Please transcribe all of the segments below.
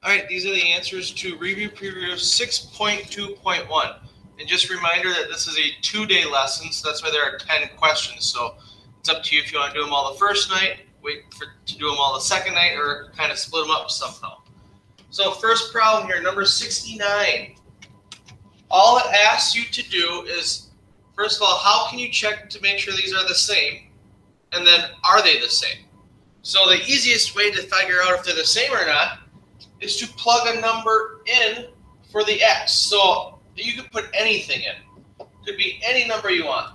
All right, these are the answers to review preview 6.2.1. And just a reminder that this is a 2-day lesson, so that's why there are 10 questions. So it's up to you if you want to do them all the first night, to do them all the second night, or kind of split them up somehow. So first problem here, number 69. All it asks you to do is, first of all, how can you check to make sure these are the same? And then, are they the same? So the easiest way to figure out if they're the same or not is to plug a number in for the x. So you can put anything in. Could be any number you want.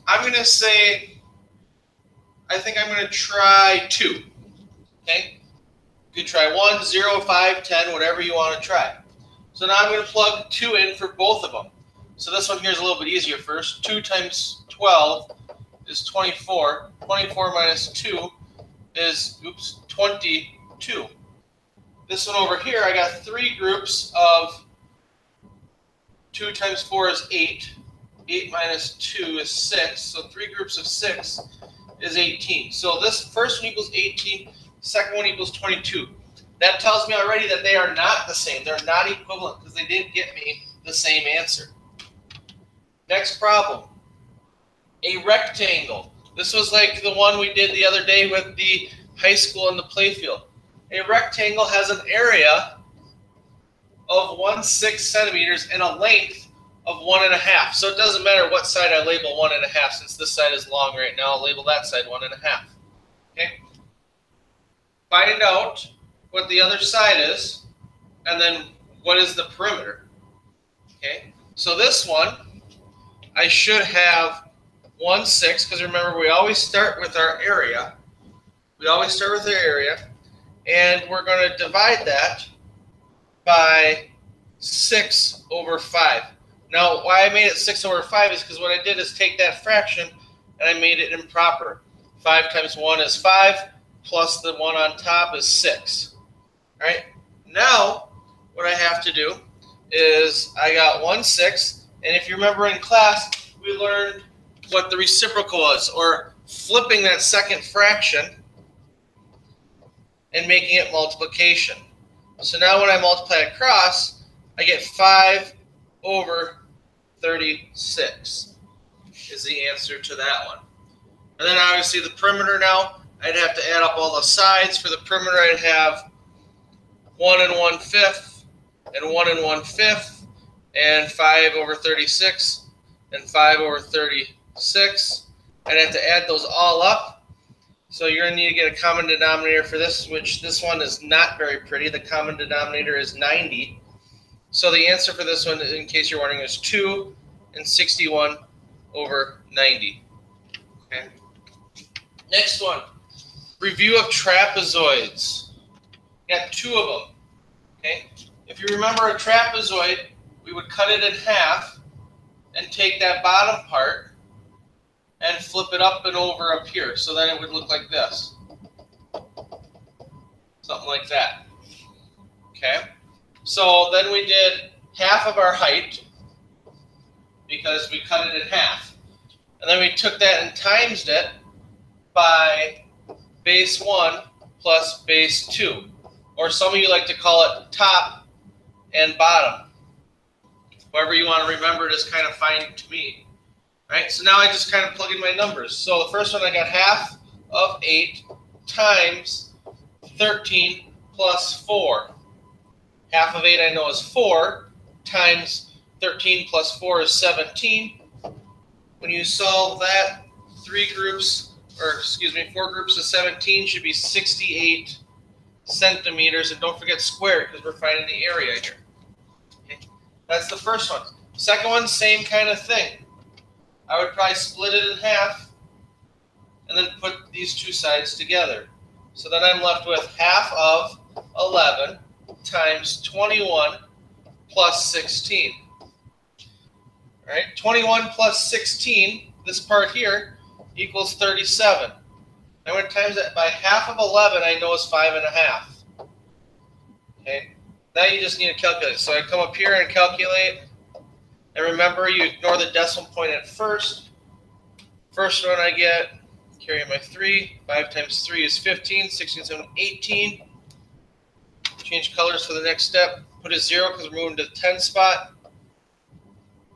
I'm going to say, I think I'm going to try 2. Okay? You could try 1, 0, 5, 10, whatever you want to try. So now I'm going to plug 2 in for both of them. So this one here is a little bit easier first. 2 times 12 is 24. 24 minus 2 is, 22. This one over here, I got 3 groups of 2 times 4 is 8. 8 minus 2 is 6. So 3 groups of 6 is 18. So this first one equals 18. Second one equals 22. That tells me already that they are not the same. They're not equivalent because they didn't get me the same answer. Next problem. A rectangle. This was like the one we did the other day with the high school and the playfield. A rectangle has an area of 1/6 centimeters and a length of 1.5. So it doesn't matter what side I label 1.5, since this side is long right now. I'll label that side 1.5. Okay. Find out what the other side is, and then what is the perimeter. Okay. So this one, I should have 1/6, because remember, we always start with our area. We always start with our area, and we're going to divide that by 6 over 5. Now, why I made it 6 over 5 is because what I did is take that fraction and I made it improper. 5 times 1 is 5, plus the 1 on top is 6. All right. Now, what I have to do is I got 1/6, and if you remember in class, we learned what the reciprocal was, or flipping that second fraction and making it multiplication. So now when I multiply across, I get 5 over 36 is the answer to that one. And then obviously the perimeter now, I'd have to add up all the sides. For the perimeter, I'd have 1 1/5 and 1 1/5 and 5 over 36 and 5 over 36. I'd have to add those all up. So you're going to need to get a common denominator for this, which this one is not very pretty. The common denominator is 90. So the answer for this one, in case you're wondering, is 2 and 61 over 90. Okay. Next one, review of trapezoids. You got 2 of them. Okay. If you remember a trapezoid, we would cut it in half and take that bottom part and flip it up and over up here. So then it would look like this. Something like that. Okay. So then we did half of our height because we cut it in half. And then we took that and times it by base 1 plus base 2. Or some of you like to call it top and bottom. However you want to remember it is kind of fine to me. Right, so now I just kind of plug in my numbers. So the first one, I got half of 8 times 13 plus 4. Half of 8 I know is 4 times 13 plus 4 is 17. When you solve that, 4 groups of 17 should be 68 centimeters. And don't forget squared, because we're finding the area here. Okay. That's the first one. Second one, same kind of thing. I would probably split it in half and then put these 2 sides together. So then I'm left with half of 11 times 21 plus 16. All right, 21 plus 16, this part here, equals 37. I'm going to times that by half of 11, I know is 5.5. Okay, now you just need to calculate. So I come up here and calculate. And remember, you ignore the decimal point at first. First one I get, carry my 3. 5 times 3 is 15. 16, 17, 18. Change colors for the next step. Put a 0 because we're moving to the 10 spot.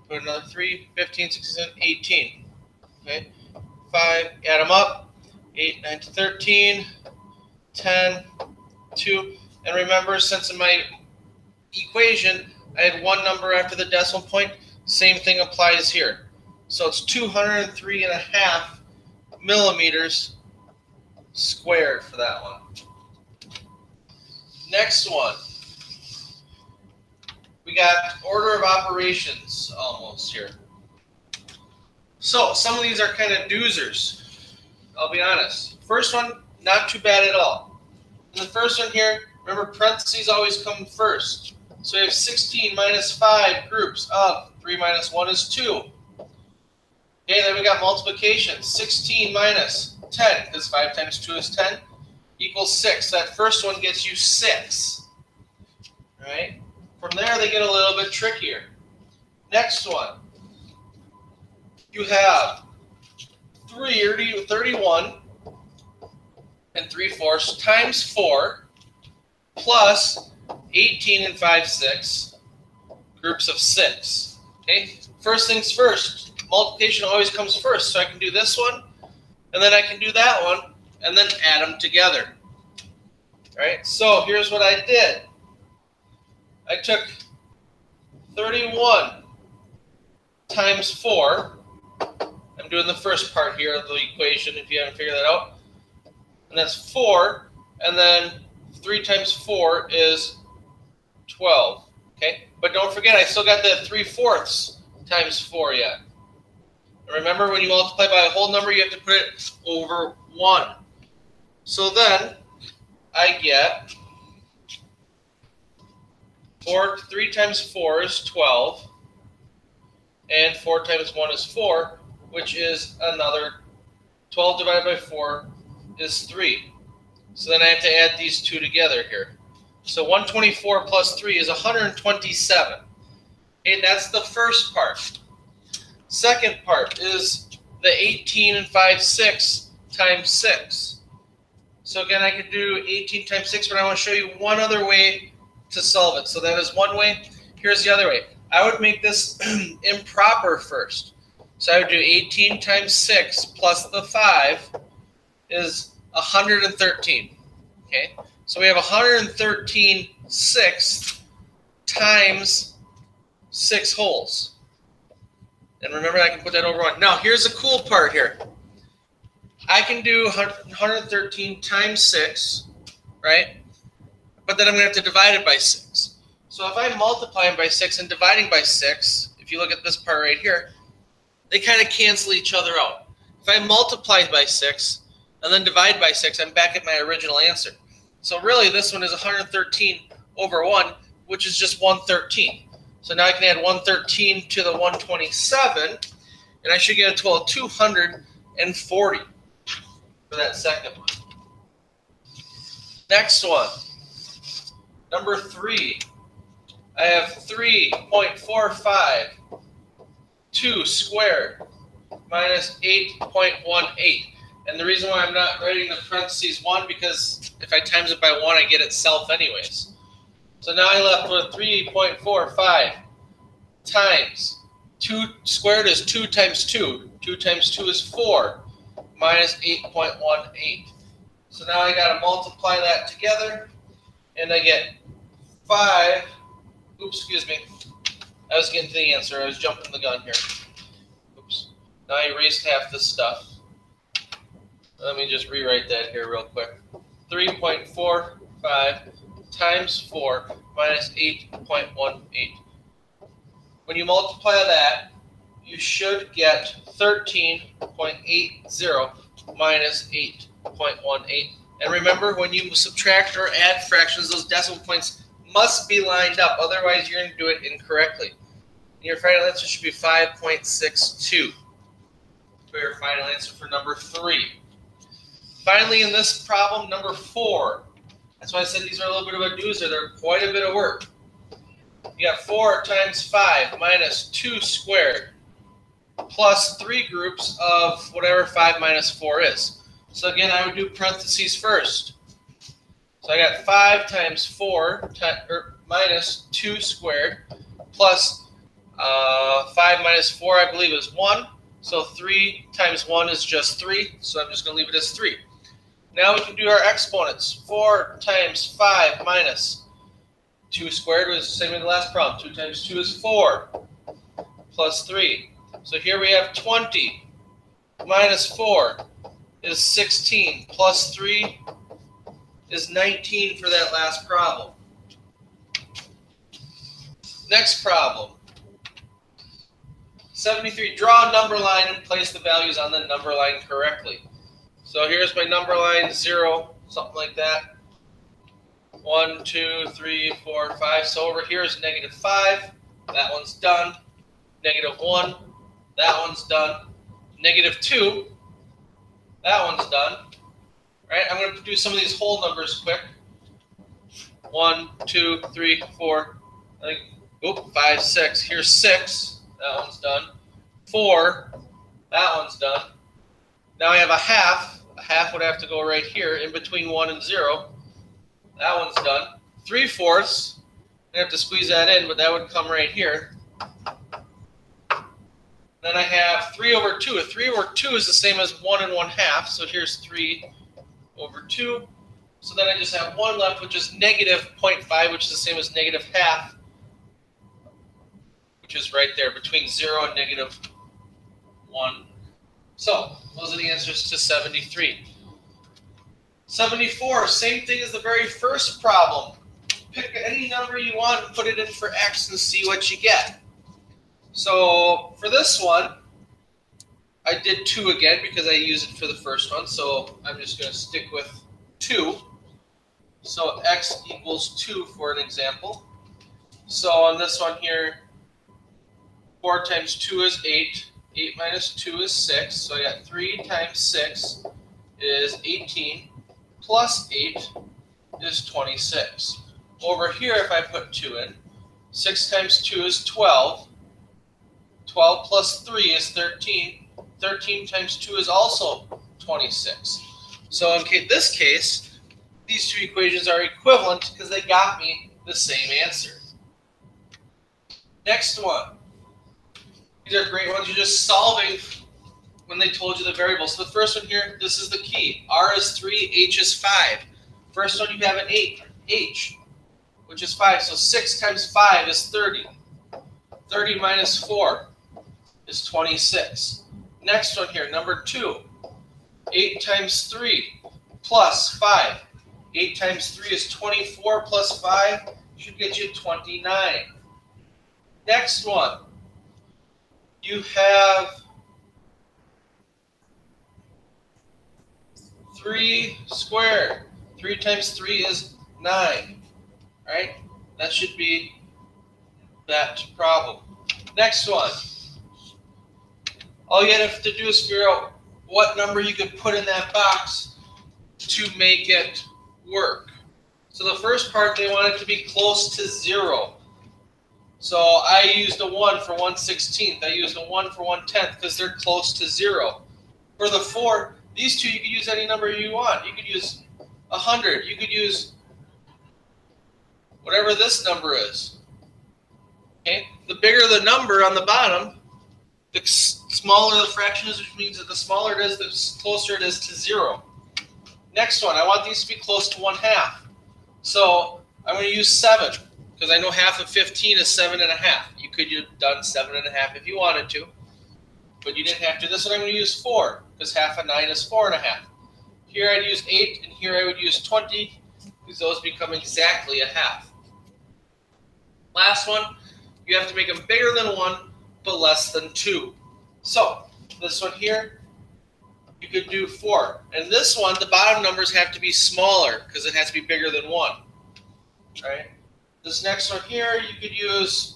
Put another 3, 15, 16, 18. Okay, 5, add them up. 8, 9 to 13, 10, 2. And remember, since in my equation, I had one number after the decimal point, same thing applies here. So it's 203.5 millimeters squared for that one. Next one. We got order of operations almost here. So some of these are kind of doozers. I'll be honest. First one, not too bad at all. In the first one here, remember parentheses always come first. So we have 16 minus 5 groups of 3 minus 1 is 2. Okay, then we got multiplication. 16 minus 10, because 5 times 2 is 10, equals 6. That first one gets you 6. All right? From there, they get a little bit trickier. Next one. You have 31 and 3/4 times 4 plus 18 and 5/6 groups of 6. Okay, first things first. Multiplication always comes first, so I can do this one, and then I can do that one, and then add them together. All right, so here's what I did. I took 31 times 4. I'm doing the first part here of the equation if you haven't figured that out. And that's 4. And then 3 times 4 is 12. Okay? But don't forget, I still got that 3/4 times 4 yet. And remember, when you multiply by a whole number, you have to put it over 1. So then I get 3 times 4 is 12. And 4 times 1 is 4, which is another 12 divided by 4 is 3. So then I have to add these two together here. So 124 plus 3 is 127. Okay, that's the first part. Second part is the 18 and 5/6 times 6. So again, I could do 18 times 6, but I want to show you one other way to solve it. So that is one way. Here's the other way. I would make this improper first. So I would do 18 times 6 plus the 5 is 113. Okay, so we have 113 sixths times 6 wholes. And remember, I can put that over 1. Now, here's the cool part here. I can do 113 times 6, right? But then I'm going to have to divide it by 6. So if I'm multiplying by 6 and dividing by 6, if you look at this part right here, they kind of cancel each other out. If I multiply by 6 and then divide by 6, I'm back at my original answer. So really, this one is 113 over 1, which is just 113. So now I can add 113 to the 127, and I should get a total of 240 for that second one. Next one, number 3. I have 3.45, 2 squared, minus 8.18. And the reason why I'm not writing the parentheses 1, because if I times it by 1, I get itself anyways. So now I left with 3.45 times 2 squared is 2 times 2. 2 times 2 is 4, minus 8.18. So now I got to multiply that together, and I get 5. Oops, excuse me. I was getting to the answer. I was jumping the gun here. Oops. Now I erased half this stuff. Let me just rewrite that here real quick. 3.45 times 4 minus 8.18. When you multiply that, you should get 13.80 minus 8.18. And remember, when you subtract or add fractions, those decimal points must be lined up. Otherwise, you're going to do it incorrectly. And your final answer should be 5.62 for your final answer for number 3. Finally, in this problem, number 4. That's why I said these are a little bit of a doozer. They're quite a bit of work. You got 4 times 5 minus 2 squared plus 3 groups of whatever 5 minus 4 is. So again, I would do parentheses first. So I got 5 times 4 minus 2 squared plus 5 minus 4, I believe, is 1. So 3 times 1 is just 3. So I'm just going to leave it as 3. Now we can do our exponents. 4 times 5 minus 2 squared was the same as the last problem. 2 times 2 is 4 plus 3. So here we have 20 minus 4 is 16 plus 3 is 19 for that last problem. Next problem. 73. Draw a number line and place the values on the number line correctly. So here's my number line, 0, something like that. 1, 2, 3, 4, 5. So over here is negative 5. That one's done. Negative 1. That one's done. Negative 2. That one's done. Right? I'm going to do some of these whole numbers quick. 1, 2, 3, 4. I think. Oop, 5, 6. Here's 6. That one's done. 4. That one's done. Now I have a half. A half would have to go right here in between 1 and 0. That one's done. 3/4. I have to squeeze that in, but that would come right here. Then I have 3 over 2. A 3 over 2 is the same as 1 and 1/2. So here's 3 over 2. So then I just have 1 left, which is negative 0.5, which is the same as negative half, which is right there between 0 and negative 1. So those are the answers to 73. 74, same thing as the very first problem. Pick any number you want and put it in for x and see what you get. So for this one, I did 2 again because I used it for the first one. So I'm just going to stick with 2. So x equals 2 for an example. So on this one here, 4 times 2 is 8. 8 minus 2 is 6. So I got 3 times 6 is 18. Plus 8 is 26. Over here, if I put 2 in, 6 times 2 is 12. 12 plus 3 is 13. 13 times 2 is also 26. So in this case, these two equations are equivalent because they got me the same answer. Next one. These are great ones. You're just solving when they told you the variables. So the first one here, this is the key. R is 3, H is 5. First one, you have an 8, H, which is 5. So 6 times 5 is 30. 30 minus 4 is 26. Next one here, number 2. 8 times 3 plus 5. 8 times 3 is 24 plus 5 should get you 29. Next one, you have 3 squared. 3 times 3 is 9. Right? That should be that problem. Next one. All you have to do is figure out what number you could put in that box to make it work. So the first part, they want it to be close to 0. So I used a 1 for 1/16. I used a 1 for 1/10 because they're close to 0. For the 4, these two, you could use any number you want. You could use 100. You could use whatever this number is. Okay? The bigger the number on the bottom, the smaller the fraction is, which means that the smaller it is, the closer it is to 0. Next one, I want these to be close to 1/2. So I'm going to use 7, because I know half of 15 is 7.5. You could have done 7.5 if you wanted to, but you didn't have to. This one I'm going to use 4, because half of 9 is 4.5. Here I'd use 8, and here I would use 20, because those become exactly a half. Last one, you have to make them bigger than 1, but less than 2. So this one here, you could do 4. And this one, the bottom numbers have to be smaller, because it has to be bigger than 1. Right? This next one here, you could use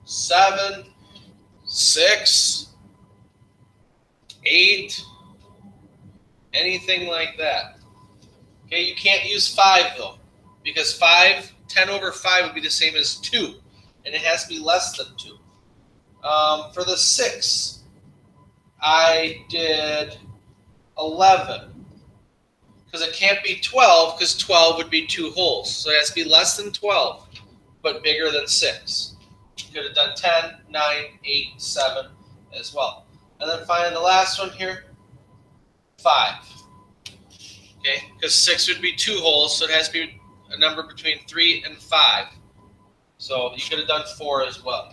7, 6, 8, anything like that. Okay, you can't use 5 though, because 10 over 5 would be the same as 2, and it has to be less than 2. For the 6, I did 11, because it can't be 12 because 12 would be 2 wholes. So it has to be less than 12, but bigger than 6. You could have done 10, 9, 8, 7 as well. And then finally the last one here, 5. Okay, because 6 would be 2 wholes, so it has to be a number between 3 and 5. So you could have done 4 as well.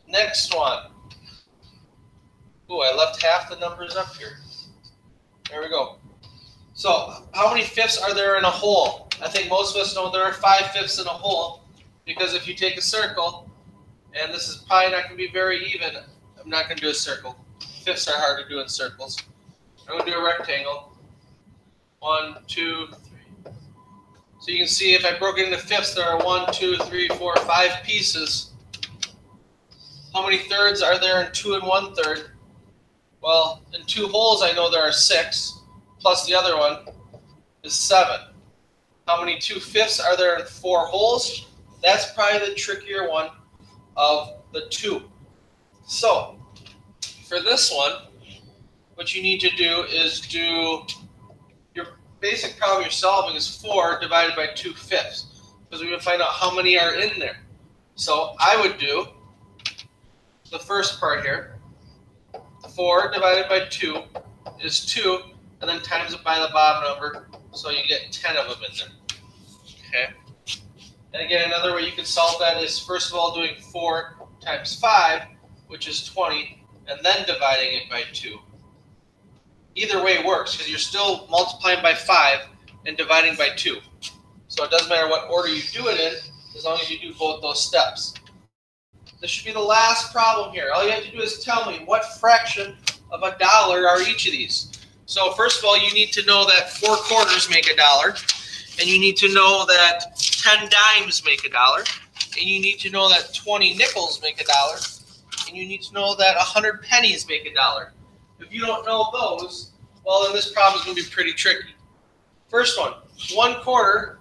Next one. Ooh, I left half the numbers up here. There we go. So how many fifths are there in a whole? I think most of us know there are 5 fifths in a whole, because if you take a circle, and this is probably not going to be very even, I'm not going to do a circle. Fifths are hard to do in circles. I'm going to do a rectangle. 1, 2, 3. So you can see if I broke it into fifths, there are 1, 2, 3, 4, 5 pieces. How many thirds are there in 2 1/3? Well, in 2 wholes, I know there are 6, plus the other one is 7. How many 2 fifths are there in 4 wholes? That's probably the trickier one of the 2. So, for this one, what you need to do is do your basic problem you're solving is 4 divided by 2 fifths, because we would find out how many are in there. So I would do the first part here. 4 divided by 2 is 2, and then times it by the bottom number, so you get 10 of them in there. Okay. And again, another way you can solve that is first of all doing 4 times 5, which is 20, and then dividing it by 2. Either way works, because you're still multiplying by 5 and dividing by 2. So it doesn't matter what order you do it in, as long as you do both those steps. This should be the last problem here. All you have to do is tell me what fraction of $1 are each of these. So first of all, you need to know that 4 quarters make $1, and you need to know that 10 dimes make $1, and you need to know that 20 nickels make $1, and you need to know that 100 pennies make $1. If you don't know those, well, then this problem is going to be pretty tricky. First one, 1 quarter.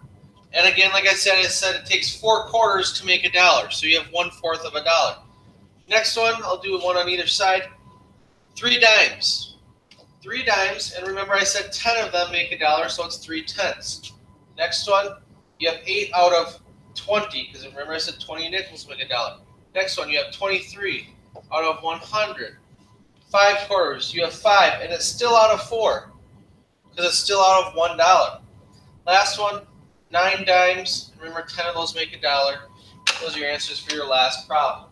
And again, like I said, it takes 4 quarters to make $1. So you have 1/4 of $1. Next one, I'll do one on either side. 3 dimes. 3 dimes, and remember I said 10 of them make $1, so it's 3/10. Next one, you have 8 out of 20, because remember I said 20 nickels make $1. Next one, you have 23 out of 100. 5 quarters, you have 5, and it's still out of 4, because it's still out of $1. Last one, 9 dimes. Remember, 10 of those make $1. Those are your answers for your last problem.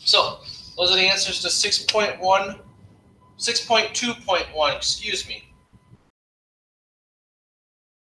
So, those are the answers to 6.2.1, excuse me.